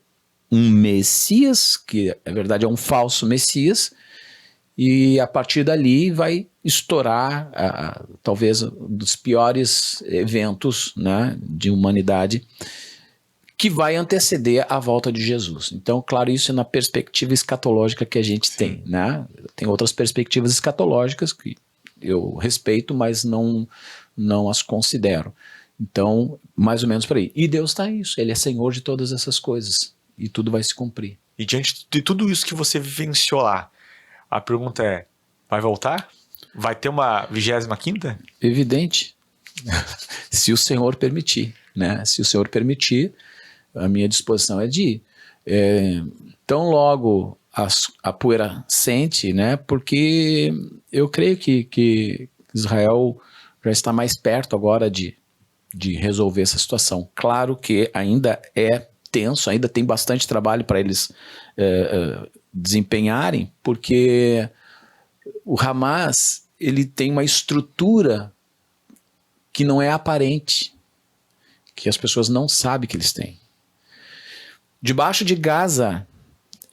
um Messias, que na verdade é um falso Messias, e a partir dali vai estourar talvez um dos piores eventos, né, de humanidade, que vai anteceder a volta de Jesus. Então, claro, isso é na perspectiva escatológica que a gente tem, né? Tem outras perspectivas escatológicas que eu respeito, mas não as considero. Então, mais ou menos por aí. E Deus está isso, ele é Senhor de todas essas coisas. E tudo vai se cumprir. E diante de tudo isso que você vivenciou lá, a pergunta é, vai voltar? Vai ter uma 25ª? Evidente. Se o Senhor permitir, né? Se o Senhor permitir, a minha disposição é de ir. Tão logo a poeira sente, né? Porque eu creio que Israel já está mais perto agora de resolver essa situação. Claro que ainda é tenso, ainda tem bastante trabalho para eles desempenharem, porque o Hamas, ele tem uma estrutura que não é aparente, que as pessoas não sabem que eles têm. Debaixo de Gaza,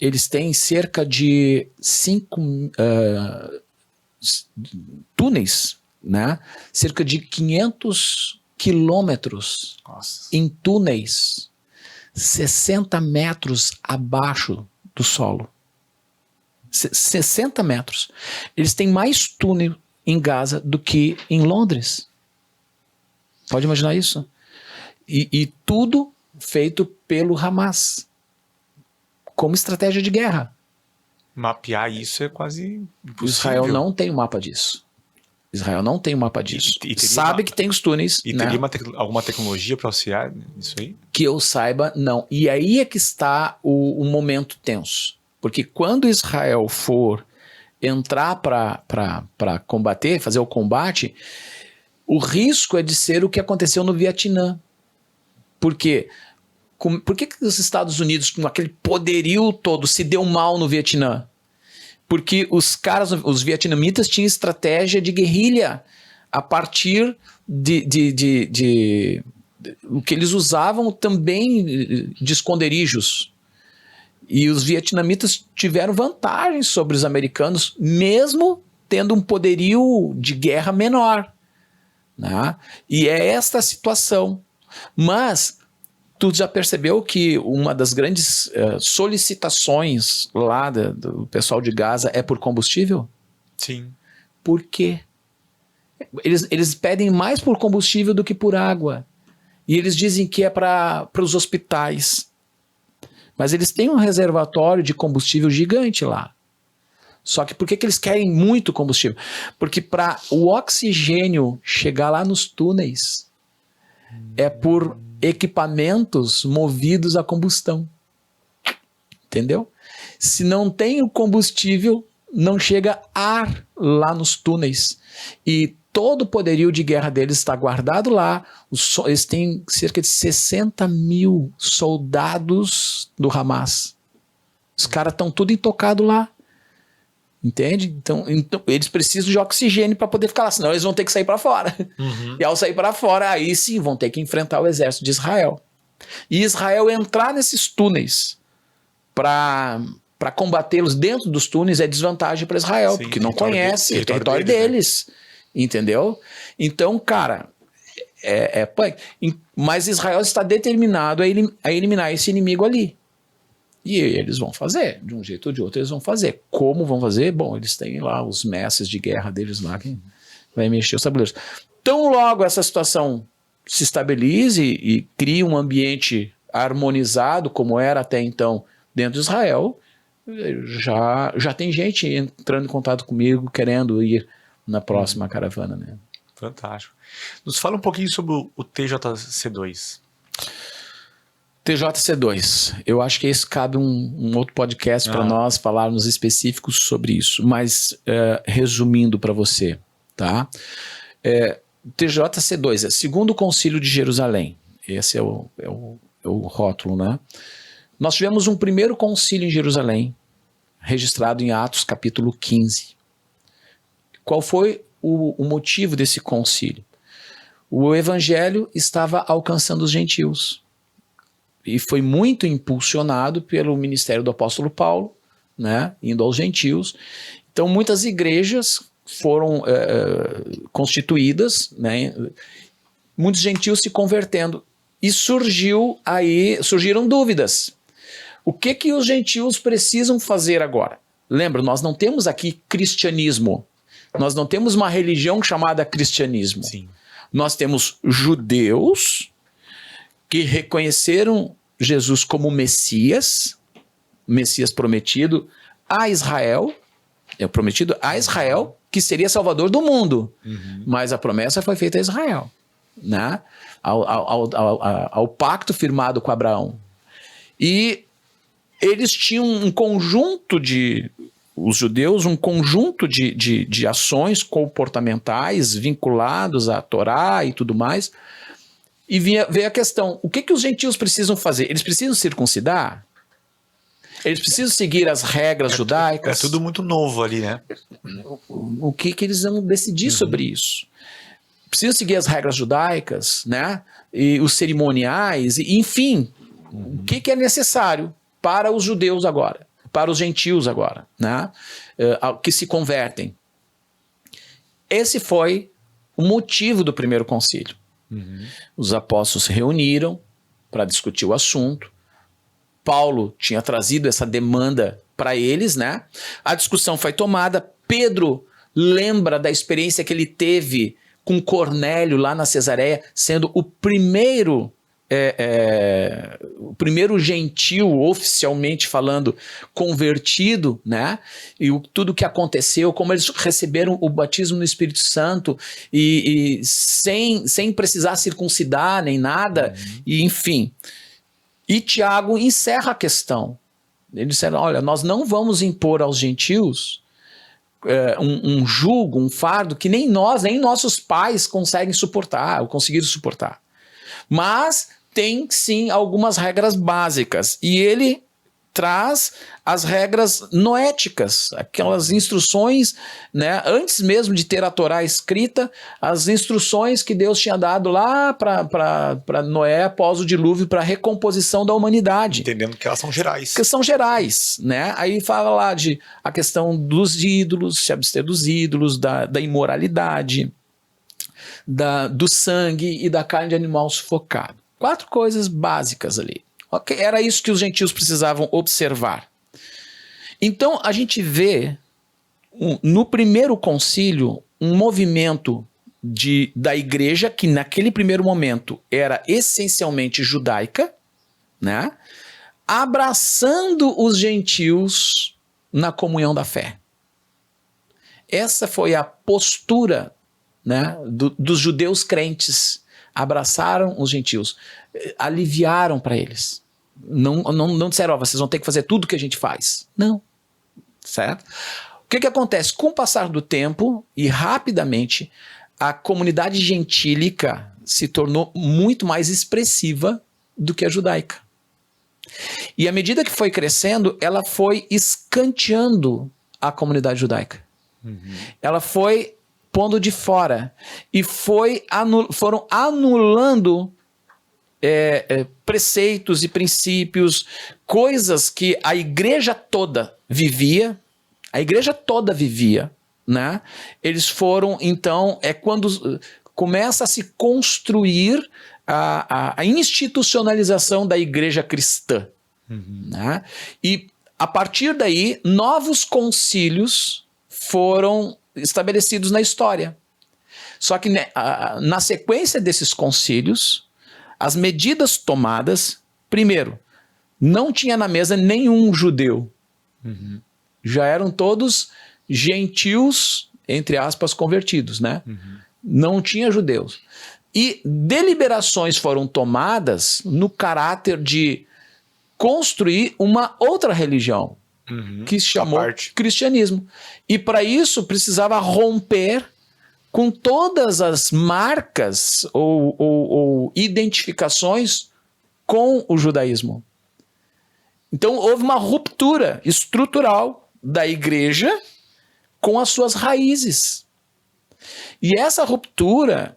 eles têm cerca de 5 túneis, né? Cerca de 500 quilômetros Nossa. em túneis 60 metros abaixo do solo. 60 metros. Eles têm mais túnel em Gaza do que em Londres. Pode imaginar isso? E tudo feito pelo Hamas como estratégia de guerra. Mapear isso é quase impossível. Israel não tem um mapa disso. Israel não tem um mapa disso. Sabe que tem os túneis. E né? teria alguma tecnologia para auxiliar isso aí? Que eu saiba, não. E aí é que está o momento tenso. Porque quando Israel for entrar para combater, fazer o combate, o risco é de ser o que aconteceu no Vietnã. Por quê? Por que os Estados Unidos, com aquele poderio todo, se deu mal no Vietnã? Porque os vietnamitas tinham estratégia de guerrilha a partir o que eles usavam também de esconderijos. E os vietnamitas tiveram vantagem sobre os americanos, mesmo tendo um poderio de guerra menor. Né? E é esta a situação. Mas tu já percebeu que uma das grandes solicitações lá do pessoal de Gaza é por combustível? Sim. Por quê? Eles pedem mais por combustível do que por água. E eles dizem que é para os hospitais. Mas eles têm um reservatório de combustível gigante lá. Só que por que eles querem muito combustível? Porque para o oxigênio chegar lá nos túneis é por equipamentos movidos a combustão. Entendeu? Se não tem o combustível, não chega ar lá nos túneis. E todo o poderio de guerra deles está guardado lá. Eles têm cerca de 60 mil soldados do Hamas. Os caras estão tudo intocado lá. Entende? Então eles precisam de oxigênio para poder ficar lá, senão eles vão ter que sair para fora. Uhum. E ao sair para fora, aí sim vão ter que enfrentar o exército de Israel. E Israel entrar nesses túneis para combatê-los dentro dos túneis é desvantagem para Israel, Sim, porque não conhece o território deles. Né? Entendeu? Então, cara, mas Israel está determinado a eliminar esse inimigo ali. E eles vão fazer, de um jeito ou de outro eles vão fazer. Como vão fazer? Bom, eles têm lá os mestres de guerra deles lá que vai mexer os tabuleiros. Tão logo essa situação se estabilize e crie um ambiente harmonizado, como era até então dentro de Israel, já tem gente entrando em contato comigo, querendo ir na próxima caravana. Né? Fantástico. Nos fala um pouquinho sobre o TJC2. TJC2, eu acho que esse cabe um outro podcast para nós falarmos específicos sobre isso, mas resumindo para você, tá? TJC2 é segundo Concílio de Jerusalém, esse é o rótulo, né? Nós tivemos um primeiro concílio em Jerusalém, registrado em Atos capítulo 15. Qual foi o motivo desse concílio? O evangelho estava alcançando os gentios. E foi muito impulsionado pelo ministério do apóstolo Paulo, né, indo aos gentios. Então, muitas igrejas foram constituídas, né, muitos gentios se convertendo. E surgiram dúvidas. O que os gentios precisam fazer agora? Lembra, nós não temos aqui cristianismo. Nós não temos uma religião chamada cristianismo. Sim. Nós temos judeus que reconheceram Jesus como Messias prometido a Israel, prometido a Israel, que seria salvador do mundo. Uhum. Mas a promessa foi feita a Israel, né? ao pacto firmado com Abraão. E eles tinham um conjunto os judeus, um conjunto de ações comportamentais vinculados à Torá e tudo mais. E veio a questão, o que os gentios precisam fazer? Eles precisam circuncidar? Eles precisam seguir as regras judaicas? É tudo muito novo ali, né? O que eles vão decidir sobre isso? Precisam seguir as regras judaicas, né? E os cerimoniais, enfim. O que é necessário para os judeus agora? Para os gentios agora, né? Que se convertem. Esse foi o motivo do primeiro concílio. Os apóstolos se reuniram para discutir o assunto. Paulo tinha trazido essa demanda para eles, né? A discussão foi tomada. Pedro lembra da experiência que ele teve com Cornélio lá na Cesareia, sendo o primeiro gentil, oficialmente falando, convertido, né? E tudo que aconteceu, como eles receberam o batismo no Espírito Santo e sem precisar circuncidar nem nada, e enfim. E Tiago encerra a questão. Eles disseram, olha, nós não vamos impor aos gentios um jugo, um fardo que nem nós, nem nossos pais conseguem suportar, ou conseguiram suportar. Mas tem sim algumas regras básicas. E ele traz as regras noéticas, aquelas instruções, né, antes mesmo de ter a Torá escrita, as instruções que Deus tinha dado lá para Noé após o dilúvio, para a recomposição da humanidade. Entendendo que elas são gerais. Que são gerais, né? Aí fala lá de a questão dos ídolos, se abster dos ídolos, da imoralidade, do sangue e da carne de animal sufocado. 4 coisas básicas ali. Okay? Era isso que os gentios precisavam observar. Então, a gente vê, no primeiro concílio, um movimento da igreja, que naquele primeiro momento era essencialmente judaica, né? Abraçando os gentios na comunhão da fé. Essa foi a postura, né, dos judeus crentes. Abraçaram os gentios, aliviaram para eles. Não disseram, vocês vão ter que fazer tudo que a gente faz. Não. Certo? O que acontece? Com o passar do tempo e rapidamente, a comunidade gentílica se tornou muito mais expressiva do que a judaica. E à medida que foi crescendo, ela foi escanteando a comunidade judaica. Ela foi pondo de fora e foram anulando preceitos e princípios, coisas que a igreja toda vivia, né? Eles foram, então, quando começa a se construir a institucionalização da igreja cristã. Né? E a partir daí, novos concílios foram estabelecidos na história. Só que na sequência desses concílios, as medidas tomadas, primeiro, não tinha na mesa nenhum judeu. Já eram todos gentios, entre aspas, convertidos, né? Não tinha judeus. E deliberações foram tomadas no caráter de construir uma outra religião, que se chamou cristianismo. E para isso precisava romper com todas as marcas ou identificações com o judaísmo. Então houve uma ruptura estrutural da igreja com as suas raízes. E essa ruptura,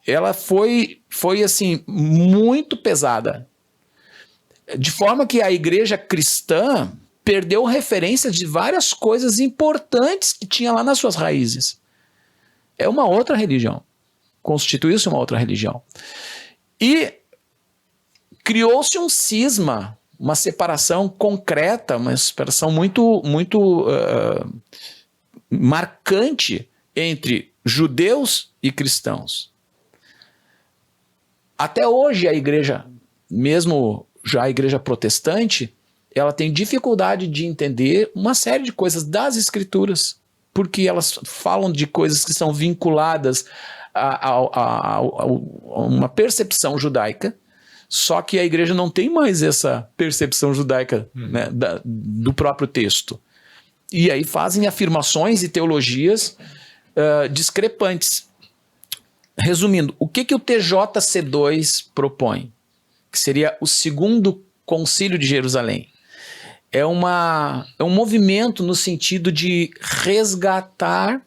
ela foi assim, muito pesada. De forma que a igreja cristã perdeu referência de várias coisas importantes que tinha lá nas suas raízes. É uma outra religião. Constituiu-se uma outra religião. E criou-se um cisma, uma separação concreta, uma separação muito marcante entre judeus e cristãos. Até hoje a igreja, mesmo já a igreja protestante, ela tem dificuldade de entender uma série de coisas das escrituras, porque elas falam de coisas que são vinculadas a uma percepção judaica, só que a igreja não tem mais essa percepção judaica, né, do próprio texto. E aí fazem afirmações e teologias discrepantes. Resumindo, o que o TJC2 propõe? Que seria o segundo concílio de Jerusalém. É um movimento no sentido de resgatar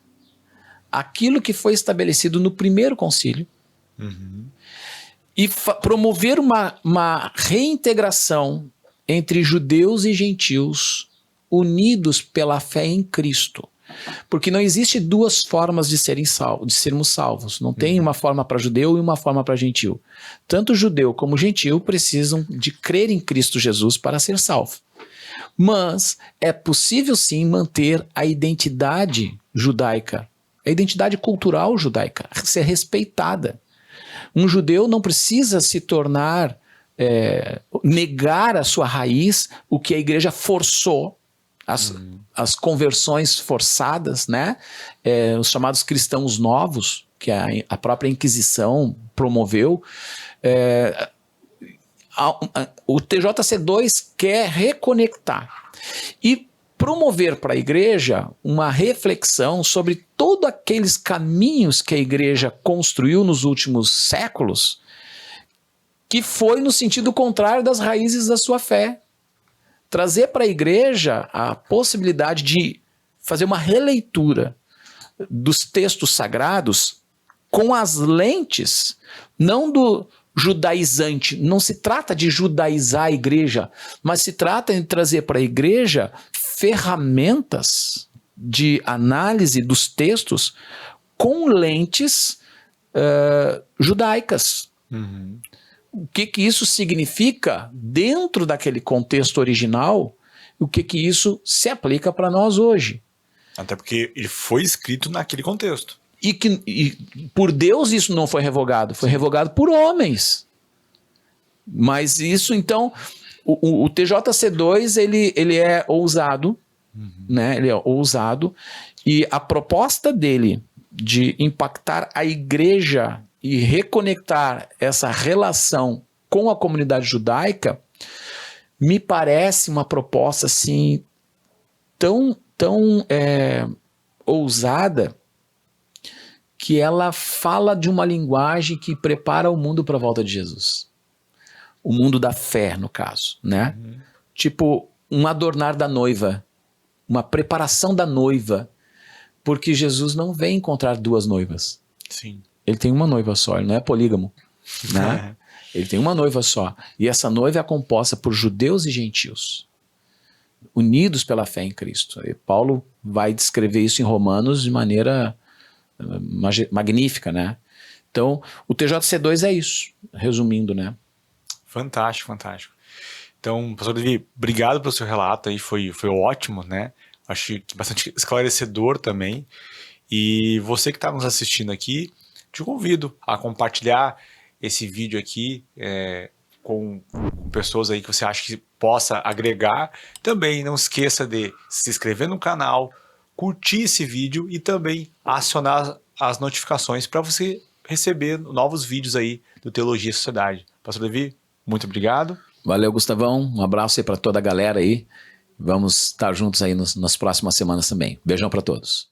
aquilo que foi estabelecido no primeiro concílio e promover uma reintegração entre judeus e gentios unidos pela fé em Cristo. Porque não existe duas formas de sermos salvos. Não tem uma forma para judeu e uma forma para gentil. Tanto judeu como gentil precisam de crer em Cristo Jesus para ser salvo. Mas é possível sim manter a identidade judaica, a identidade cultural judaica, ser respeitada. Um judeu não precisa se tornar, negar a sua raiz, o que a igreja forçou, as conversões forçadas, né? Os chamados cristãos novos, que a própria Inquisição promoveu. O TJC2 quer reconectar e promover para a igreja uma reflexão sobre todos aqueles caminhos que a igreja construiu nos últimos séculos, que foi no sentido contrário das raízes da sua fé. Trazer para a igreja a possibilidade de fazer uma releitura dos textos sagrados com as lentes, não do judaizante. Não se trata de judaizar a igreja, mas se trata de trazer para a igreja ferramentas de análise dos textos com lentes judaicas. O que isso significa dentro daquele contexto original, o que isso se aplica para nós hoje. Até porque ele foi escrito naquele contexto. E por Deus isso não foi revogado, foi revogado por homens. Mas isso, então, o TJC2, ele é ousado, né? Ele é ousado, e a proposta dele de impactar a igreja e reconectar essa relação com a comunidade judaica, me parece uma proposta assim tão ousada, que ela fala de uma linguagem que prepara o mundo para a volta de Jesus. O mundo da fé, no caso, né? Tipo, um adornar da noiva, uma preparação da noiva, porque Jesus não vem encontrar duas noivas. Sim. Ele tem uma noiva só, ele não é polígamo, né? Ele tem uma noiva só. E essa noiva é composta por judeus e gentios, unidos pela fé em Cristo. E Paulo vai descrever isso em Romanos de maneira magnífica, né? Então, o TJC2 é isso, resumindo, né? Fantástico, fantástico. Então, pastor Levi, obrigado pelo seu relato aí, foi ótimo, né? Acho que bastante esclarecedor também. E você que está nos assistindo aqui, te convido a compartilhar esse vídeo aqui com pessoas aí que você acha que possa agregar. Também não esqueça de se inscrever no canal, curtir esse vídeo e também acionar as notificações para você receber novos vídeos aí do Teologia e Sociedade. Pastor Levi, muito obrigado. Valeu, Gustavão. Um abraço aí para toda a galera aí. Vamos estar juntos aí nas próximas semanas também. Beijão para todos.